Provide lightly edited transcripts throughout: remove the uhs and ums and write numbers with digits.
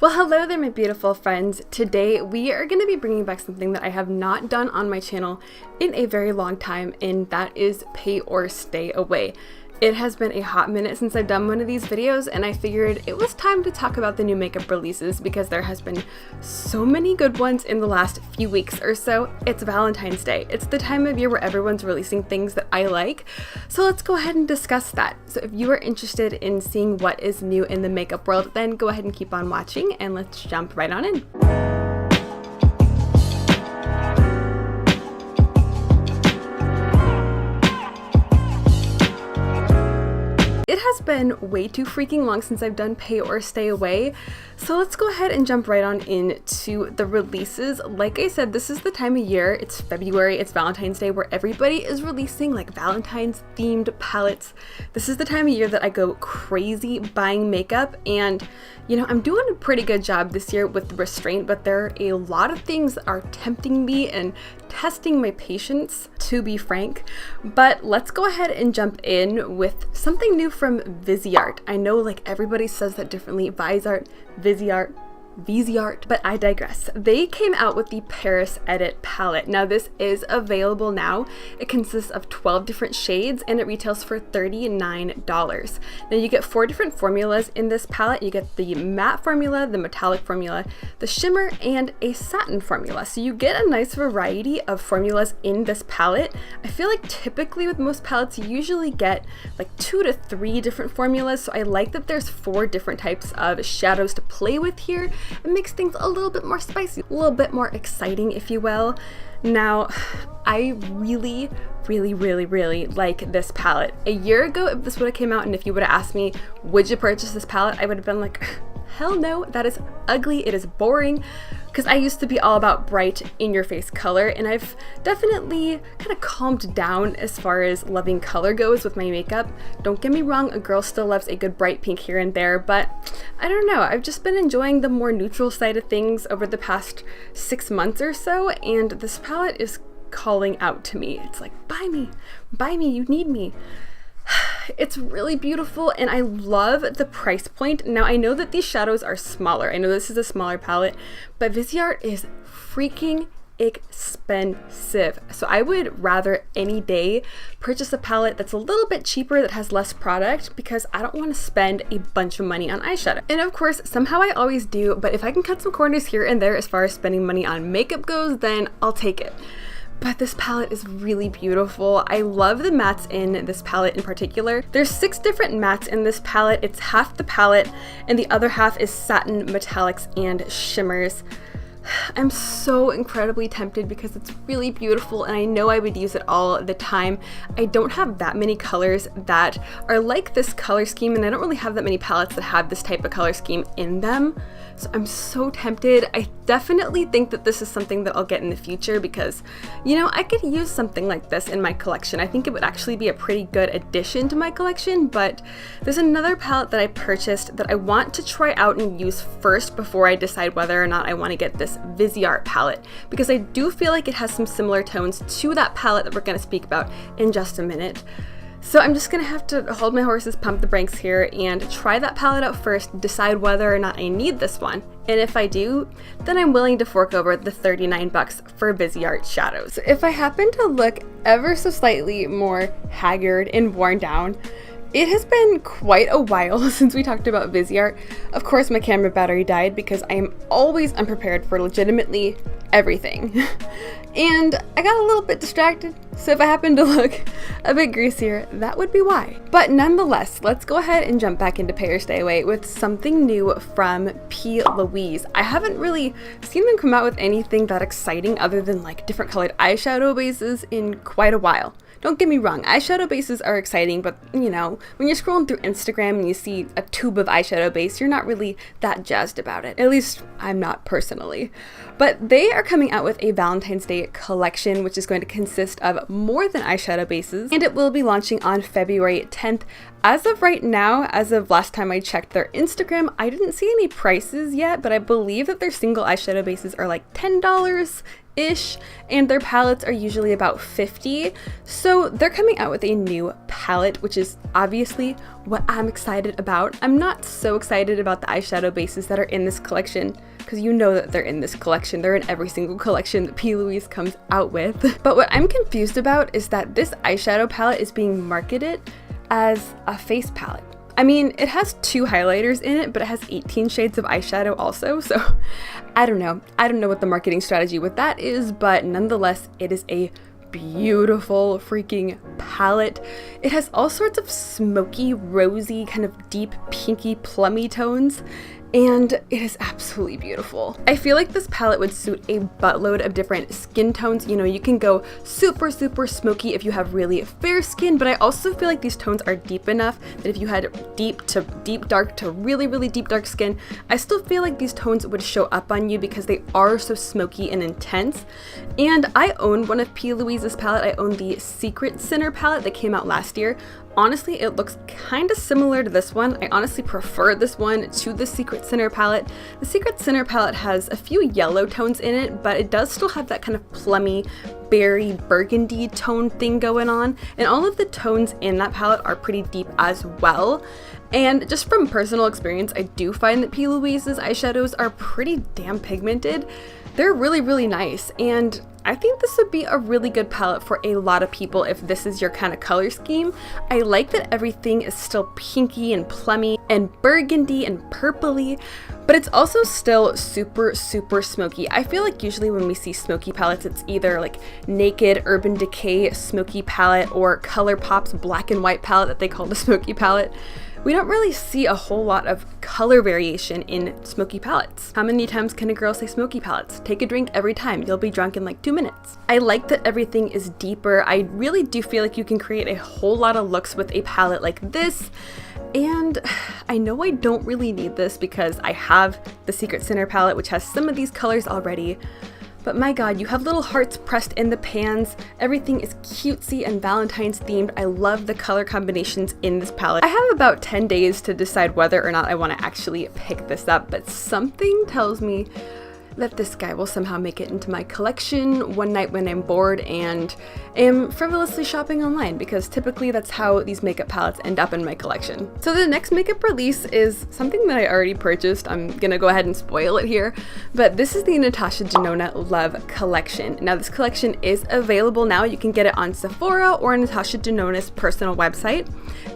Well, hello there, my beautiful friends. Today we are going to be bringing back something that I have not done on my channel in a very long time, and that is pay or stay away. It has been a hot minute since I've done one of these videos, and I figured it was time to talk about the new makeup releases because there has been so many good ones in the last few weeks or so. It's Valentine's Day. It's the time of year where everyone's releasing things that I like. So let's go ahead and discuss that. So if you are interested in seeing what is new in the makeup world, then go ahead and keep on watching and let's jump right on in. It has been way too freaking long since I've done pay or stay away, so let's go ahead and jump right on into the releases. Like I said, this is the time of year, it's February, it's Valentine's Day, where everybody is releasing like Valentine's themed palettes. This is the time of year that I go crazy buying makeup, and you know, I'm doing a pretty good job this year with restraint, but there are a lot of things that are tempting me and testing my patience, to be frank. But let's go ahead and jump in with something new from Viseart. I know like everybody says that differently, Viseart, Viseart, but I digress. They came out with the Paris Edit palette. Now this is available now. It consists of 12 different shades and it retails for $39. Now you get 4 different formulas in this palette. You get the matte formula, the metallic formula, the shimmer, and a satin formula. So you get a nice variety of formulas in this palette. I feel like typically with most palettes you usually get like 2 to 3 different formulas. So I like that there's 4 different types of shadows to play with here. It makes things a little bit more spicy, a little bit more exciting, if you will. Now, I really like this palette. A year ago, if this would have came out and if you would have asked me, would you purchase this palette? I would have been like, hell no, that is ugly, it is boring. Because I used to be all about bright, in-your-face color, and I've definitely kind of calmed down as far as loving color goes with my makeup. Don't get me wrong, a girl still loves a good bright pink here and there, but I don't know, I've just been enjoying the more neutral side of things over the past 6 months or so, and this palette is calling out to me. It's like, buy me, you need me. It's really beautiful and I love the price point. Now I know that these shadows are smaller. I know this is a smaller palette, but Viseart is freaking expensive. So I would rather any day purchase a palette that's a little bit cheaper, that has less product, because I don't want to spend a bunch of money on eyeshadow. And of course, somehow I always do, but if I can cut some corners here and there as far as spending money on makeup goes, then I'll take it. But this palette is really beautiful. I love the mattes in this palette in particular. There's 6 different mattes in this palette. It's half the palette and the other half is satin, metallics, and shimmers. I'm so incredibly tempted because it's really beautiful and I know I would use it all the time. I don't have that many colors that are like this color scheme, and I don't really have that many palettes that have this type of color scheme in them. So I'm so tempted. I definitely think that this is something that I'll get in the future because, you know, I could use something like this in my collection. I think it would actually be a pretty good addition to my collection, but there's another palette that I purchased that I want to try out and use first before I decide whether or not I want to get this Viseart palette, because I do feel like it has some similar tones to that palette that we're going to speak about in just a minute. So I'm just gonna have to hold my horses, pump the brakes here, and try that palette out first, decide whether or not I need this one. And if I do, then I'm willing to fork over the $39 for Viseart shadows. So if I happen to look ever so slightly more haggard and worn down, it has been quite a while since we talked about Viseart. Of course, my camera battery died because I am always unprepared for legitimately everything. And I got a little bit distracted, so if I happen to look a bit greasier, that would be why. But nonetheless, let's go ahead and jump back into Pay or Stay Away with something new from Louise. I haven't really seen them come out with anything that exciting other than like different colored eyeshadow bases in quite a while. Don't get me wrong, eyeshadow bases are exciting, but you know, when you're scrolling through Instagram and you see a tube of eyeshadow base, you're not really that jazzed about it. At least I'm not personally. But they are coming out with a Valentine's Day collection, which is going to consist of more than eyeshadow bases, and it will be launching on February 10th. As of right now, as of last time I checked their Instagram, I didn't see any prices yet, but I believe that their single eyeshadow bases are like $10 ish, and their palettes are usually about $50. So they're coming out with a new palette, which is obviously what I'm excited about. I'm not so excited about the eyeshadow bases that are in this collection, because you know that they're in this collection. They're in every single collection that P. Louise comes out with. But what I'm confused about is that this eyeshadow palette is being marketed as a face palette. I mean, it has 2 highlighters in it, but it has 18 shades of eyeshadow also, so I don't know. I don't know what the marketing strategy with that is, but nonetheless, it is a beautiful freaking palette. It has all sorts of smoky, rosy, kind of deep, pinky, plummy tones, and it is absolutely beautiful. I feel like this palette would suit a buttload of different skin tones. You know, you can go super, super smoky if you have really fair skin, but I also feel like these tones are deep enough that if you had deep to deep dark to really, really deep dark skin, I still feel like these tones would show up on you because they are so smoky and intense. And I own one of P. Louise's palette. I own the Secret Sinner palette that came out last year. Honestly, it looks kind of similar to this one. I honestly prefer this one to the Secret Sinner palette. The Secret Sinner palette has a few yellow tones in it, but it does still have that kind of plummy, berry, burgundy tone thing going on. And all of the tones in that palette are pretty deep as well. And just from personal experience, I do find that P. Louise's eyeshadows are pretty damn pigmented. They're really, really nice, and I think this would be a really good palette for a lot of people if this is your kind of color scheme. I like that everything is still pinky and plummy and burgundy and purpley, but it's also still super, super smoky. I feel like usually when we see smoky palettes, it's either like Naked, Urban Decay smoky palette, or ColourPop's black and white palette that they call the smoky palette. We don't really see a whole lot of color variation in smoky palettes. How many times can a girl say smoky palettes? Take a drink every time. You'll be drunk in like 2 minutes. I like that everything is deeper. I really do feel like you can create a whole lot of looks with a palette like this. And I know I don't really need this because I have the Secret Sinner palette, which has some of these colors already. But my god, you have little hearts pressed in the pans. Everything is cutesy and Valentine's themed. I love the color combinations in this palette. I have about 10 days to decide whether or not I want to actually pick this up, but something tells me that this guy will somehow make it into my collection one night when I'm bored and am frivolously shopping online, because typically that's how these makeup palettes end up in my collection. So the next makeup release is something that I already purchased. I'm gonna go ahead and spoil it here, but this is the Natasha Denona Love collection. Now this collection is available now. You can get it on Sephora or Natasha Denona's personal website.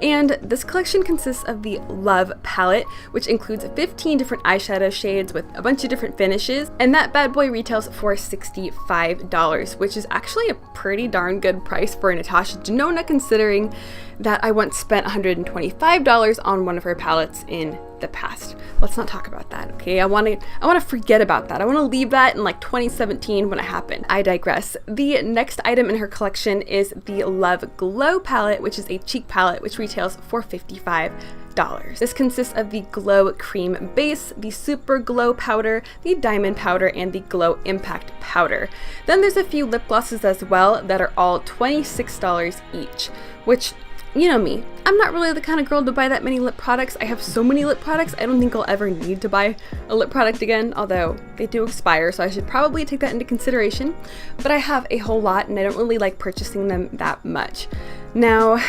And this collection consists of the Love palette, which includes 15 different eyeshadow shades with a bunch of different finishes. And that bad boy retails for $65, which is actually a pretty darn good price for Natasha Denona, considering that I once spent $125 on one of her palettes in the past. Let's not talk about that, okay? I want to forget about that. I want to leave that in like 2017 when it happened. I digress. The next item in her collection is the Love Glow palette, which is a cheek palette, which retails for $55. This consists of the Glow Cream Base, the Super Glow Powder, the Diamond Powder, and the Glow Impact Powder. Then there's a few lip glosses as well that are all $26 each, which, you know me, I'm not really the kind of girl to buy that many lip products. I have so many lip products, I don't think I'll ever need to buy a lip product again, although they do expire, so I should probably take that into consideration. But I have a whole lot and I don't really like purchasing them that much. Now,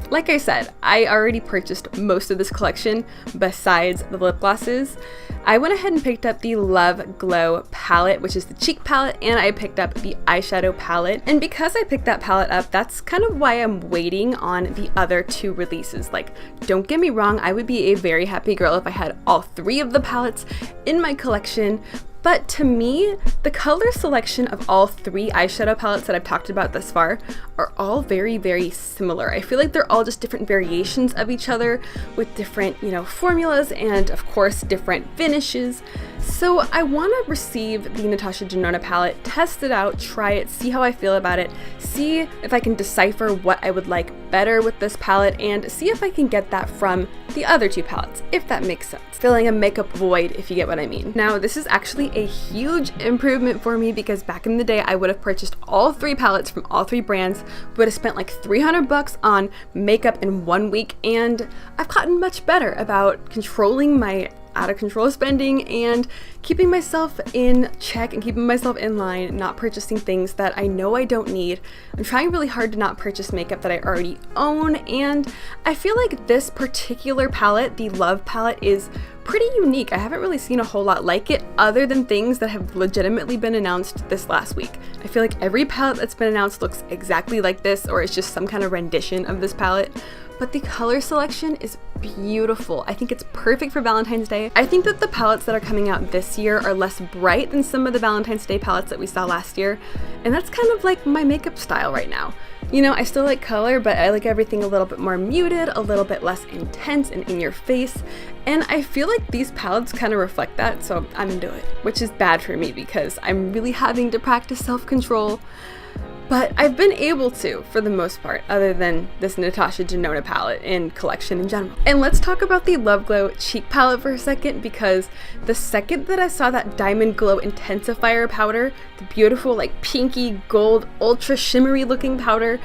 like I said, I already purchased most of this collection besides the lip glosses. I went ahead and picked up the Love Glow palette, which is the cheek palette, and I picked up the eyeshadow palette. And because I picked that palette up, that's kind of why I'm waiting on the other 2 releases. Like, don't get me wrong, I would be a very happy girl if I had all 3 of the palettes in my collection. But to me, the color selection of all 3 eyeshadow palettes that I've talked about thus far are all very, very similar. I feel like they're all just different variations of each other with different, formulas and of course different finishes. So I want to receive the Natasha Denona palette, test it out, try it, see how I feel about it, see if I can decipher what I would like better with this palette, and see if I can get that from the other 2 palettes, if that makes sense. Filling a makeup void, if you get what I mean. Now, this is actually a huge improvement for me because back in the day, I would have purchased all 3 palettes from all 3 brands, would have spent like $300 on makeup in 1 week, and I've gotten much better about controlling my out of control spending and keeping myself in check and keeping myself in line, not purchasing things that I know I don't need. I'm trying really hard to not purchase makeup that I already own, and I feel like this particular palette, the Love palette, is pretty unique. I haven't really seen a whole lot like it other than things that have legitimately been announced this last week. I feel like every palette that's been announced looks exactly like this, or it's just some kind of rendition of this palette. But the color selection is beautiful. I think it's perfect for Valentine's Day. I think that the palettes that are coming out this year are less bright than some of the Valentine's Day palettes that we saw last year, and that's kind of like my makeup style right now. You know, I still like color, but I like everything a little bit more muted, a little bit less intense and in your face, and I feel like these palettes kind of reflect that, so I'm into it, which is bad for me because I'm really having to practice self-control. But I've been able to, for the most part, other than this Natasha Denona palette and collection in general. And let's talk about the Love Glow cheek palette for a second, because the second that I saw that Diamond Glow Intensifier powder, the beautiful like pinky gold ultra shimmery looking powder,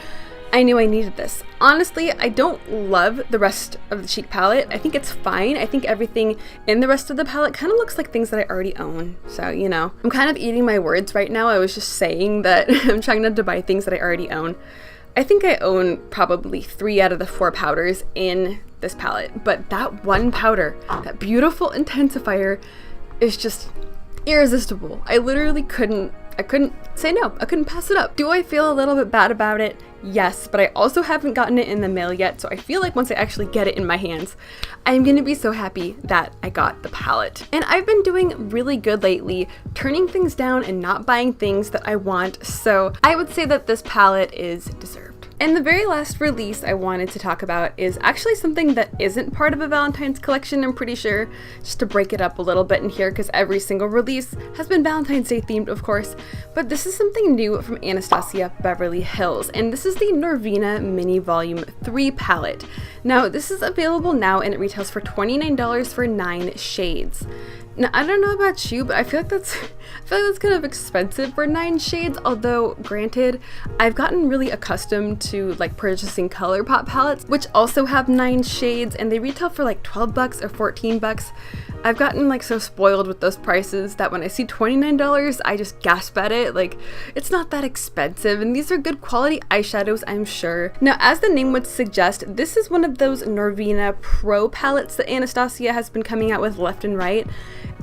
I knew I needed this. Honestly, I don't love the rest of the cheek palette. I think it's fine. I think everything in the rest of the palette kind of looks like things that I already own. So, you know, I'm kind of eating my words right now. I was just saying that I'm trying not to buy things that I already own. I think I own probably 3 out of the 4 powders in this palette, but that one powder, that beautiful intensifier, is just irresistible. I literally couldn't say no. I couldn't pass it up. Do I feel a little bit bad about it? Yes, but I also haven't gotten it in the mail yet, so I feel like once I actually get it in my hands, I'm gonna be so happy that I got the palette. And I've been doing really good lately, turning things down and not buying things that I want, so I would say that this palette is deserved. And the very last release I wanted to talk about is actually something that isn't part of a Valentine's collection, I'm pretty sure, just to break it up a little bit in here, because every single release has been Valentine's Day themed, of course. But this is something new from Anastasia Beverly Hills, and this is the Norvina Mini Volume 3 palette. Now, this is available now, and it retails for $29 for 9 shades. Now, I don't know about you, but I feel like that's kind of expensive for 9 shades, although granted, I've gotten really accustomed to like purchasing ColourPop palettes, which also have 9 shades, and they retail for like 12 bucks or 14 bucks. I've gotten like so spoiled with those prices that when I see $29, I just gasp at it. Like, it's not that expensive, and these are good quality eyeshadows, I'm sure. Now, as the name would suggest, this is one of those Norvina Pro palettes that Anastasia has been coming out with left and right.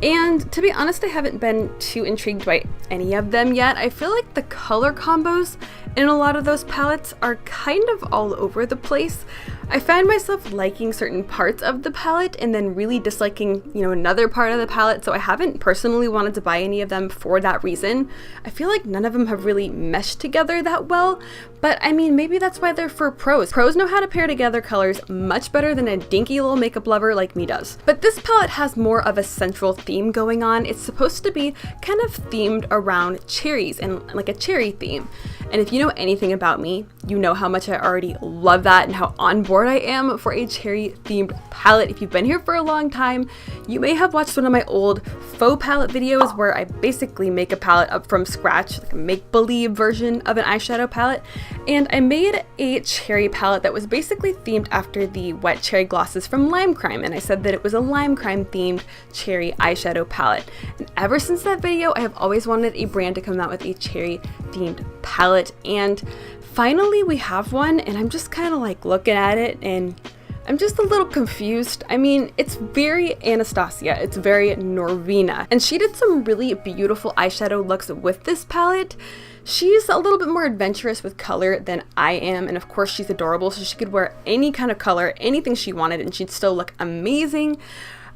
And to be honest, I haven't been too intrigued by any of them yet. I feel like the color combos in a lot of those palettes are kind of all over the place. I find myself liking certain parts of the palette and then really disliking, you know, another part of the palette, so I haven't personally wanted to buy any of them for that reason. I feel like none of them have really meshed together that well, but I mean, maybe that's why they're for pros. Pros know how to pair together colors much better than a dinky little makeup lover like me does. But this palette has more of a central theme going on. It's supposed to be kind of themed around cherries and like a cherry theme. And if you know anything about me, you know how much I already love that and how on board I am for a cherry themed palette. If you've been here for a long time, you may have watched one of my old faux palette videos where I basically make a palette up from scratch, like a make-believe version of an eyeshadow palette. And I made a cherry palette that was basically themed after the wet cherry glosses from Lime Crime, and I said that it was a Lime Crime themed cherry eyeshadow palette. And ever since that video, I have always wanted a brand to come out with a cherry themed palette, and finally we have one, and I'm just kind of like looking at it and I'm just a little confused. I mean, it's very Anastasia, it's very Norvina, and she did some really beautiful eyeshadow looks with this palette. She's a little bit more adventurous with color than I am, and of course she's adorable, so she could wear any kind of color, anything she wanted, and she'd still look amazing.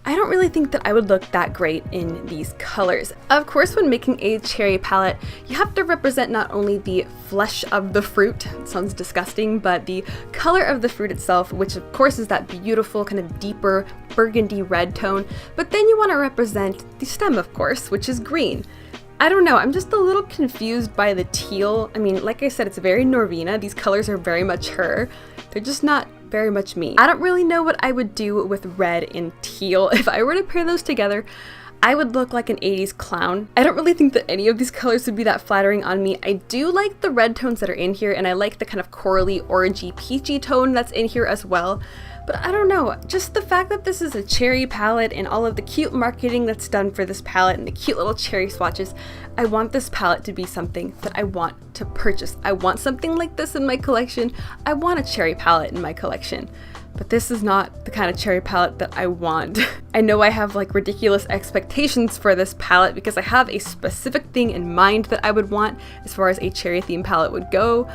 I don't really think that I would look that great in these colors. Of course, when making a cherry palette, you have to represent not only the flesh of the fruit, it sounds disgusting, but the color of the fruit itself, which of course is that beautiful kind of deeper burgundy red tone, but then you want to represent the stem, of course, which is green. I don't know, I'm just a little confused by the teal. I mean, like I said, it's very Norvina. These colors are very much her. They're just not very much me. I don't really know what I would do with red and teal. If I were to pair those together, I would look like an 80s clown. I don't really think that any of these colors would be that flattering on me. I do like the red tones that are in here, and I like the kind of corally, orangey, peachy tone that's in here as well. But I don't know, just the fact that this is a cherry palette and all of the cute marketing that's done for this palette and the cute little cherry swatches, I want this palette to be something that I want to purchase. I want something like this in my collection. I want a cherry palette in my collection. But this is not the kind of cherry palette that I want. I know I have like ridiculous expectations for this palette because I have a specific thing in mind that I would want as far as a cherry theme palette would go.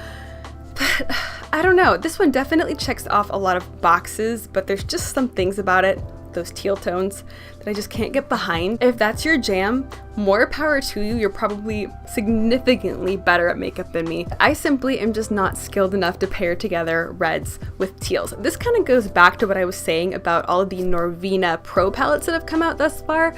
But I don't know, this one definitely checks off a lot of boxes, but there's just some things about it, those teal tones, that I just can't get behind. If that's your jam, more power to you. You're probably significantly better at makeup than me. I simply am just not skilled enough to pair together reds with teals. This kind of goes back to what I was saying about all of the Norvina Pro palettes that have come out thus far,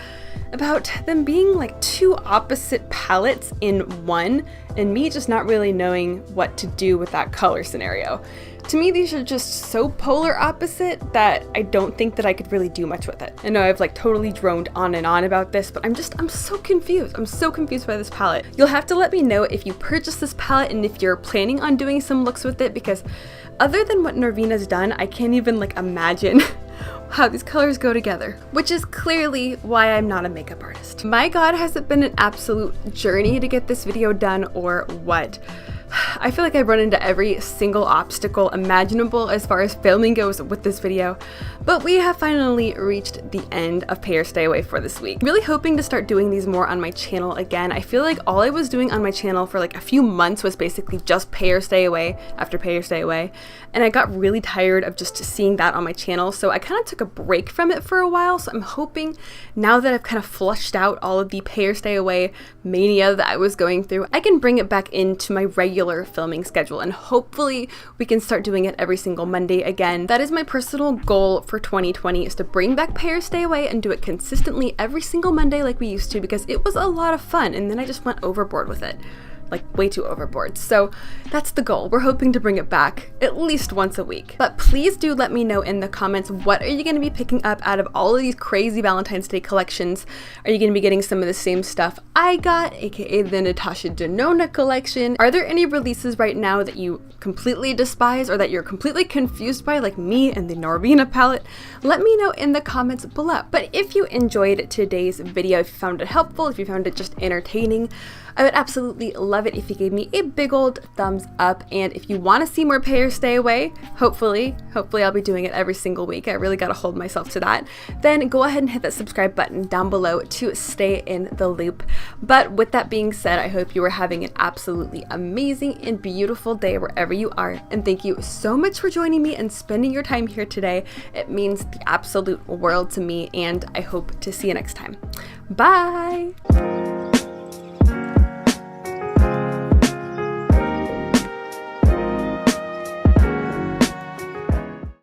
about them being like two opposite palettes in one, and me just not really knowing what to do with that color scenario. To me, these are just so polar opposite that I don't think that I could really do much with it. I know I've like totally droned on and on about this, but I'm so confused. I'm so confused by this palette. You'll have to let me know if you purchase this palette and if you're planning on doing some looks with it, because other than what Norvina's done, I can't even like imagine how these colors go together, which is clearly why I'm not a makeup artist. My God, has it been an absolute journey to get this video done or what? I feel like I've run into every single obstacle imaginable as far as filming goes with this video, but we have finally reached the end of Pay or Stay Away for this week. Really hoping to start doing these more on my channel again. I feel like all I was doing on my channel for like a few months was basically just Pay or Stay Away after Pay or Stay Away, and I got really tired of just seeing that on my channel, so I kind of took a break from it for a while. So I'm hoping now that I've kind of flushed out all of the Pay or Stay Away mania that I was going through, I can bring it back into my regular filming schedule, and hopefully we can start doing it every single Monday again. That is my personal goal for 2020, is to bring back Pay or Stay Away and do it consistently every single Monday like we used to, because it was a lot of fun, and then I just went overboard with it. Like way too overboard. So that's the goal. We're hoping to bring it back at least once a week. But please do let me know in the comments, what are you going to be picking up out of all of these crazy Valentine's Day collections? Are you going to be getting some of the same stuff I got, aka the Natasha Denona collection? Are there any releases right now that you completely despise or that you're completely confused by, like me and the Norvina palette? Let me know in the comments below. But if you enjoyed today's video, if you found it helpful, if you found it just entertaining, I would absolutely love it if you gave me a big old thumbs up. And if you want to see more Pay or Stay Away, hopefully I'll be doing it every single week. I really got to hold myself to that. Then go ahead and hit that subscribe button down below to stay in the loop. But with that being said, I hope you are having an absolutely amazing and beautiful day wherever you are. And thank you so much for joining me and spending your time here today. It means the absolute world to me, and I hope to see you next time. Bye!